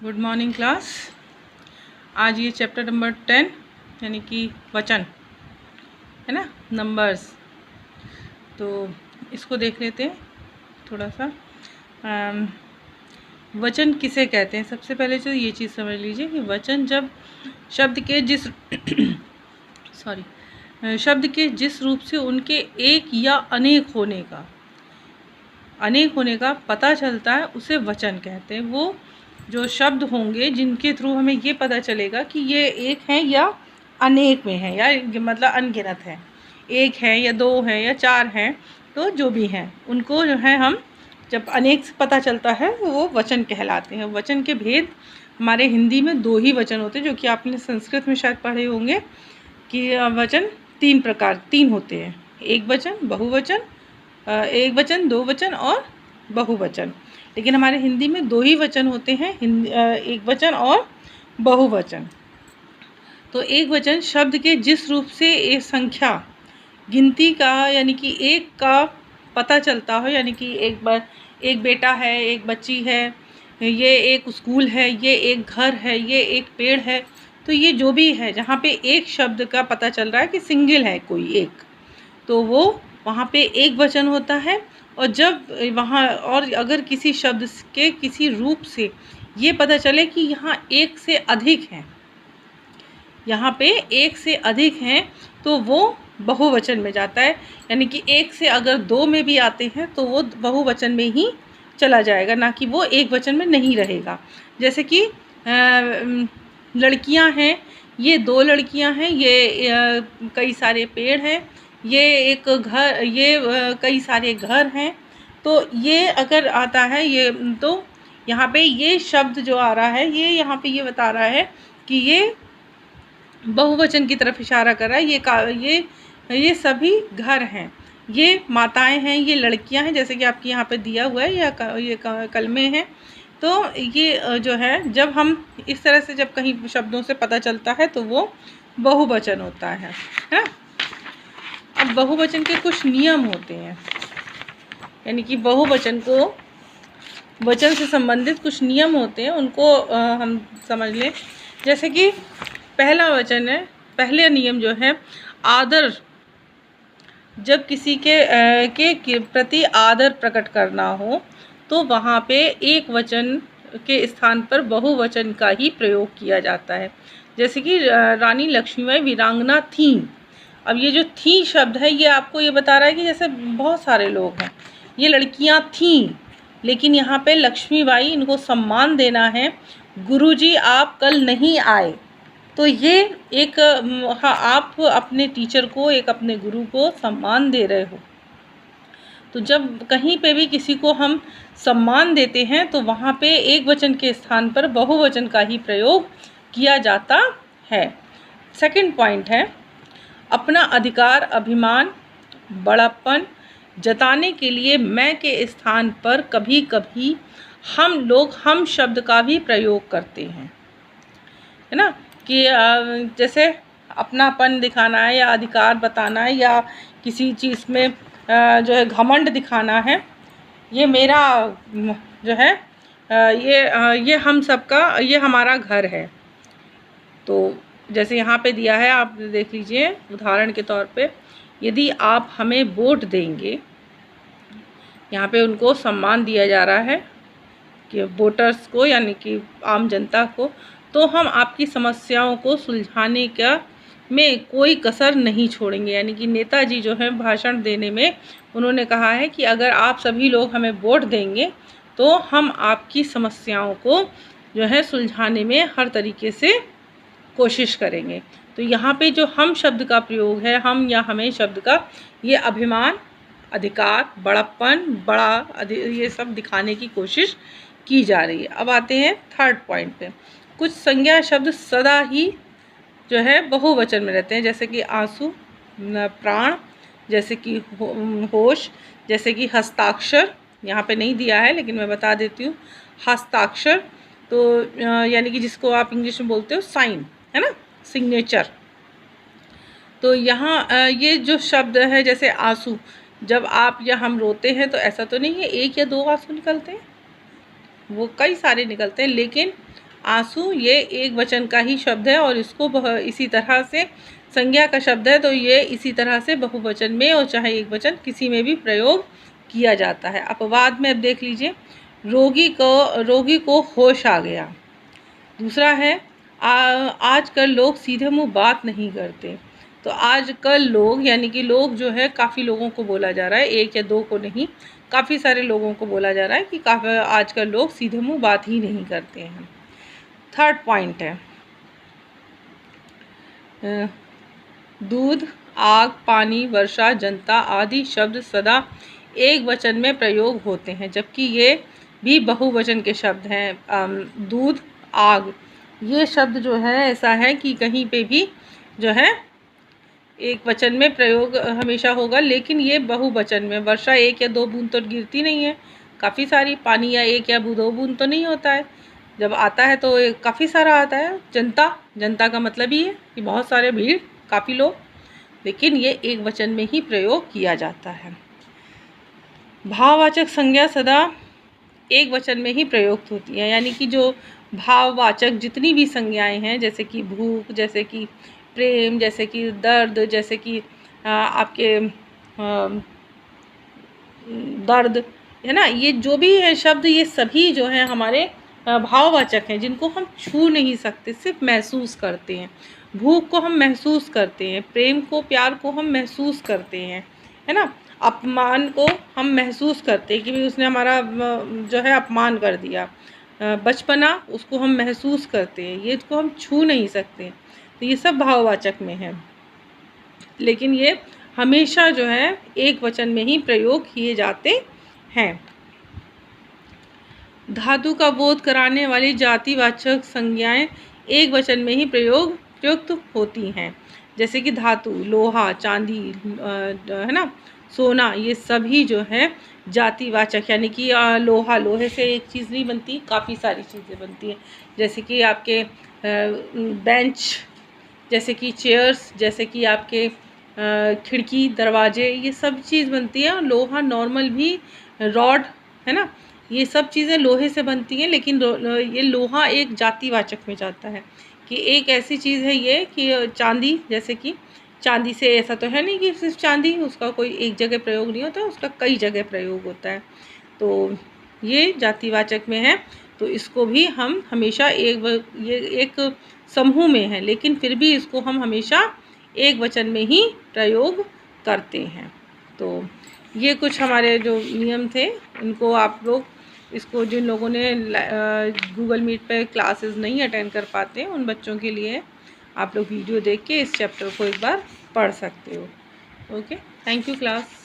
Good morning class. आज ये chapter number 10 यानी कि वचन है ना, नंबर्स। तो इसको देख लेते हैं थोड़ा सा। वचन किसे कहते हैं? सबसे पहले तो ये चीज़ समझ लीजिए कि वचन जब शब्द के जिस शब्द के जिस रूप से उनके एक या अनेक होने का पता चलता है उसे वचन कहते हैं। वो जो शब्द होंगे जिनके थ्रू हमें ये पता चलेगा कि ये एक है या अनेक में है, या मतलब अनगिनत है, एक है या दो है या चार हैं, तो जो भी हैं उनको जो है हम जब अनेक से पता चलता है वो वचन कहलाते हैं। वचन के भेद हमारे हिंदी में दो ही वचन होते हैं, जो कि आपने संस्कृत में शायद पढ़े होंगे कि वचन तीन होते हैं। एक वचन, बहुवचन, एक वचन, दो वचन और बहुवचन। लेकिन हमारे हिंदी में दो ही वचन होते हैं, एक वचन और बहुवचन। तो एक वचन शब्द के जिस रूप से एक संख्या गिनती का यानी कि एक का पता चलता हो, यानी कि एक बेटा है, एक बच्ची है, ये एक स्कूल है, ये एक घर है, ये एक पेड़ है, तो ये जो भी है जहाँ पे एक शब्द का पता चल रहा है कि सिंगल है कोई एक, तो वो वहाँ पे एक वचन होता है। और जब वहाँ और अगर किसी शब्द के किसी रूप से ये पता चले कि यहाँ एक से अधिक हैं, यहाँ पे एक से अधिक हैं, तो वो बहुवचन में जाता है। यानी कि एक से अगर दो में भी आते हैं तो वो बहुवचन में ही चला जाएगा, ना कि वो एक वचन में नहीं रहेगा। जैसे कि लड़कियाँ हैं, ये दो लड़कियाँ हैं, ये कई सारे पेड़ हैं, ये एक घर, ये कई सारे घर हैं। तो ये अगर आता है ये, तो यहाँ पे ये शब्द जो आ रहा है ये यहाँ पे ये बता रहा है कि ये बहुवचन की तरफ इशारा कर रहा है। ये सभी घर हैं, ये माताएं हैं, ये लड़कियां हैं, जैसे कि आपके यहाँ पे दिया हुआ है, या ये कलमे हैं। तो ये जो है जब हम इस तरह से जब कहीं शब्दों से पता चलता है तो वो बहुवचन होता है ना। अब बहुवचन के कुछ नियम होते हैं, यानी कि बहुवचन को वचन से संबंधित कुछ नियम होते हैं, उनको हम समझ लें। जैसे कि पहला वचन है, पहले नियम जो है आदर, जब किसी के प्रति आदर प्रकट करना हो तो वहाँ पे एक वचन के स्थान पर बहुवचन का ही प्रयोग किया जाता है। जैसे कि रानी लक्ष्मीबाई वीरांगना थीं। अब ये जो थी शब्द है ये आपको ये बता रहा है कि जैसे बहुत सारे लोग हैं, ये लड़कियां थीं, लेकिन यहाँ पे लक्ष्मीबाई, इनको सम्मान देना है। गुरुजी आप कल नहीं आए, तो ये एक आप अपने टीचर को, एक अपने गुरु को सम्मान दे रहे हो। तो जब कहीं पे भी किसी को हम सम्मान देते हैं तो वहाँ पे एक वचन के स्थान पर बहुवचन का ही प्रयोग किया जाता है। सेकंड पॉइंट है, अपना अधिकार, अभिमान, बड़प्पन जताने के लिए मैं के स्थान पर कभी कभी हम लोग हम शब्द का भी प्रयोग करते हैं, है ना। कि जैसे अपनापन दिखाना है या अधिकार बताना है या किसी चीज़ में जो है घमंड दिखाना है, ये मेरा जो है ये हम सबका, ये हमारा घर है। तो जैसे यहाँ पे दिया है, आप देख लीजिए उदाहरण के तौर पे, यदि आप हमें वोट देंगे, यहाँ पे उनको सम्मान दिया जा रहा है कि वोटर्स को, यानी कि आम जनता को, तो हम आपकी समस्याओं को सुलझाने का में कोई कसर नहीं छोड़ेंगे। यानी कि नेताजी जो है भाषण देने में उन्होंने कहा है कि अगर आप सभी लोग हमें वोट देंगे तो हम आपकी समस्याओं को जो है सुलझाने में हर तरीके से कोशिश करेंगे। तो यहाँ पे जो हम शब्द का प्रयोग है, हम या हमें शब्द का, ये अभिमान, अधिकार, बड़प्पन, ये सब दिखाने की कोशिश की जा रही है। अब आते हैं थर्ड पॉइंट पे। कुछ संज्ञा शब्द सदा ही जो है बहुवचन में रहते हैं, जैसे कि आंसू, प्राण, जैसे कि होश, जैसे कि हस्ताक्षर, यहाँ पे नहीं दिया है लेकिन मैं बता देती हूँ। हस्ताक्षर तो यानी कि जिसको आप इंग्लिश में बोलते हो साइन, है ना, सिग्नेचर। तो यहाँ ये जो शब्द है, जैसे आंसू, जब आप या हम रोते हैं तो ऐसा तो नहीं है एक या दो आंसू निकलते हैं, वो कई सारे निकलते हैं, लेकिन आंसू ये एक वचन का ही शब्द है और इसको इसी तरह से संज्ञा का शब्द है, तो ये इसी तरह से बहुवचन में और चाहे एक वचन किसी में भी प्रयोग किया जाता है। अपवाद में अब देख लीजिए, रोगी को होश आ गया। दूसरा है आजकल लोग सीधे मुंह बात नहीं करते। तो आजकल लोग यानी कि लोग जो है काफ़ी लोगों को बोला जा रहा है, एक या दो को नहीं, काफ़ी सारे लोगों को बोला जा रहा है कि काफ़ी आजकल लोग सीधे मुंह बात ही नहीं करते हैं। थर्ड पॉइंट है दूध, आग, पानी, वर्षा, जनता आदि शब्द सदा एक वचन में प्रयोग होते हैं, जबकि ये भी बहुवचन के शब्द हैं। दूध, आग ये शब्द जो है ऐसा है कि कहीं पे भी जो है एक वचन में प्रयोग हमेशा होगा, लेकिन ये बहुवचन में। वर्षा एक या दो बूंद तो गिरती नहीं है, काफ़ी सारी। पानी या एक या दो बूंद तो नहीं होता है, जब आता है तो काफ़ी सारा आता है। जनता का मतलब ही है कि बहुत सारे भीड़, काफ़ी लोग, लेकिन ये एक वचन में ही प्रयोग किया जाता है। भाववाचक संज्ञा सदा एक वचन में ही प्रयुक्त होती है, यानी कि जो भाववाचक जितनी भी संज्ञाएं हैं, जैसे कि भूख, जैसे कि प्रेम, जैसे कि दर्द, जैसे कि आपके दर्द है ना, ये जो भी है शब्द, ये सभी जो है हमारे भाववाचक हैं, जिनको हम छू नहीं सकते, सिर्फ महसूस करते हैं। भूख को हम महसूस करते हैं, प्रेम को, प्यार को हम महसूस करते हैं, है ना। अपमान को हम महसूस करते हैं कि भाई उसने हमारा जो है अपमान कर दिया। बचपना उसको हम महसूस करते हैं, ये इसको हम छू नहीं सकते। तो ये सब भाववाचक में है, लेकिन ये हमेशा जो है एक वचन में ही प्रयोग किए जाते हैं। धातु का बोध कराने वाली जातिवाचक संज्ञाएं एक वचन में ही प्रयुक्त होती हैं, जैसे कि धातु, लोहा, चांदी, है ना, सोना, ये सभी जो है जातिवाचक, यानी कि लोहा, लोहे से एक चीज़ नहीं बनती, काफ़ी सारी चीज़ें बनती हैं, जैसे कि आपके बेंच, जैसे कि चेयर्स, जैसे कि आपके खिड़की, दरवाजे, ये सब चीज़ बनती है। और लोहा नॉर्मल भी, रॉड, है ना, ये सब चीज़ें लोहे से बनती हैं, लेकिन ये लोहा एक जातिवाचक में जाता है कि एक ऐसी चीज़ है ये कि चांदी, जैसे कि चांदी से ऐसा तो है नहीं कि सिर्फ चांदी, उसका कोई एक जगह प्रयोग नहीं होता, उसका कई जगह प्रयोग होता है। तो ये जातिवाचक में है, तो इसको भी हम हमेशा ये एक समूह में है, लेकिन फिर भी इसको हम हमेशा एक वचन में ही प्रयोग करते हैं। तो ये कुछ हमारे जो नियम थे, इनको आप लोग, इसको जिन लोगों ने गूगल मीट पे क्लासेस नहीं अटेंड कर पाते, उन बच्चों के लिए आप लोग वीडियो देख के इस चैप्टर को एक बार पढ़ सकते हो। Okay, thank you class.